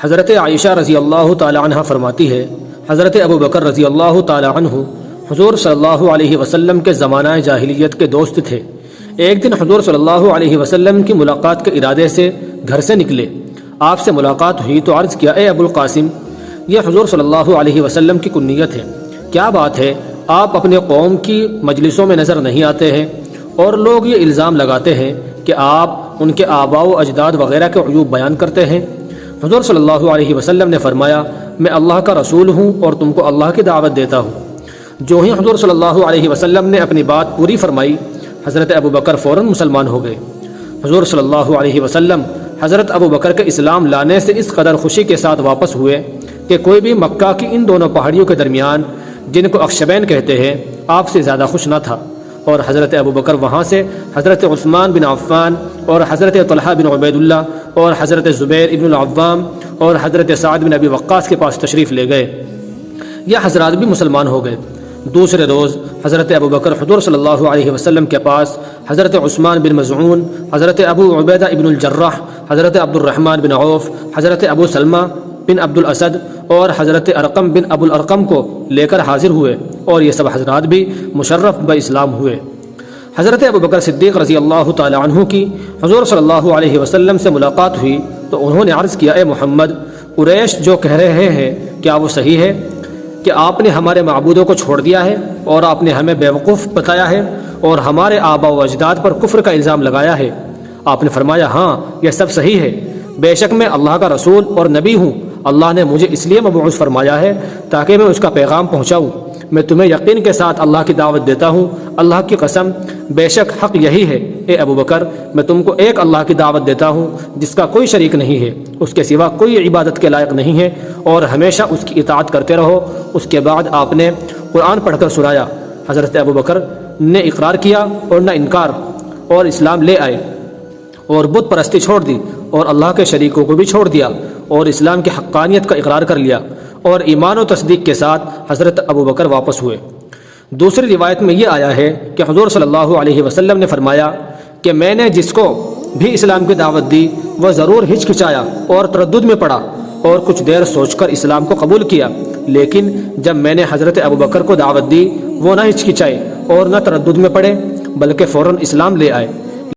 حضرت عائشہ رضی اللہ تعالی عنہ فرماتی ہے، حضرت ابو بکر رضی اللہ تعالی عنہ حضور صلی اللہ علیہ وسلم کے زمانہ جاہلیت کے دوست تھے۔ ایک دن حضور صلی اللہ علیہ وسلم کی ملاقات کے ارادے سے گھر سے نکلے۔ آپ سے ملاقات ہوئی تو عرض کیا، اے ابو القاسم، یہ حضور صلی اللہ علیہ وسلم کی کنیت ہے، کیا بات ہے آپ اپنے قوم کی مجلسوں میں نظر نہیں آتے ہیں، اور لوگ یہ الزام لگاتے ہیں کہ آپ ان کے آباء و اجداد وغیرہ کے عیوب بیان کرتے ہیں؟ حضور صلی اللہ علیہ وسلم نے فرمایا، میں اللہ کا رسول ہوں اور تم کو اللہ کی دعوت دیتا ہوں۔ جو ہی حضور صلی اللہ علیہ وسلم نے اپنی بات پوری فرمائی، حضرت ابو بکر فوراً مسلمان ہو گئے۔ حضور صلی اللہ علیہ وسلم حضرت ابو بکر کے اسلام لانے سے اس قدر خوشی کے ساتھ واپس ہوئے کہ کوئی بھی مکہ کی ان دونوں پہاڑیوں کے درمیان، جن کو اخشبین کہتے ہیں، آپ سے زیادہ خوش نہ تھا۔ اور حضرت ابو بکر وہاں سے حضرت عثمان بن عفان اور حضرت طلحہ بن عبید اللہ اور حضرت زبیر ابن العوام اور حضرت سعد بن ابی وقاص کے پاس تشریف لے گئے۔ یہ حضرات بھی مسلمان ہو گئے۔ دوسرے روز حضرت ابو بکر حضور صلی اللہ علیہ وسلم کے پاس حضرت عثمان بن مظعون، حضرت ابو عبیدہ ابن الجراح، حضرت عبد الرحمن بن عوف، حضرت ابو سلمہ بن عبد الاسد اور حضرت ارقم بن ابو الارقم کو لے کر حاضر ہوئے، اور یہ سب حضرات بھی مشرف باسلام ہوئے۔ حضرت ابو بکر صدیق رضی اللہ تعالی عنہ کی حضور صلی اللہ علیہ وسلم سے ملاقات ہوئی تو انہوں نے عرض کیا، اے محمد، قریش جو کہہ رہے ہیں کیا وہ صحیح ہے کہ آپ نے ہمارے معبودوں کو چھوڑ دیا ہے اور آپ نے ہمیں بیوقوف بتایا ہے اور ہمارے آباء و اجداد پر کفر کا الزام لگایا ہے؟ آپ نے فرمایا، ہاں، یہ سب صحیح ہے، بے شک میں اللہ کا رسول اور نبی ہوں۔ اللہ نے مجھے اس لیے مبعوث فرمایا ہے تاکہ میں اس کا پیغام پہنچاؤں۔ میں تمہیں یقین کے ساتھ اللہ کی دعوت دیتا ہوں، اللہ کی قسم، بے شک حق یہی ہے۔ اے ابو بکر، میں تم کو ایک اللہ کی دعوت دیتا ہوں جس کا کوئی شریک نہیں ہے، اس کے سوا کوئی عبادت کے لائق نہیں ہے، اور ہمیشہ اس کی اطاعت کرتے رہو۔ اس کے بعد آپ نے قرآن پڑھ کر سنایا۔ حضرت ابو بکر نے اقرار کیا اور نہ انکار، اور اسلام لے آئے اور بت پرستی چھوڑ دی اور اللہ کے شریکوں کو بھی چھوڑ دیا اور اسلام کی حقانیت کا اقرار کر لیا، اور ایمان و تصدیق کے ساتھ حضرت ابو بکر واپس ہوئے۔ دوسری روایت میں یہ آیا ہے کہ حضور صلی اللہ علیہ وسلم نے فرمایا کہ میں نے جس کو بھی اسلام کی دعوت دی وہ ضرور ہچکچایا اور تردد میں پڑا اور کچھ دیر سوچ کر اسلام کو قبول کیا، لیکن جب میں نے حضرت ابو بکر کو دعوت دی وہ نہ ہچکچائے اور نہ تردد میں پڑے بلکہ فوراً اسلام لے آئے۔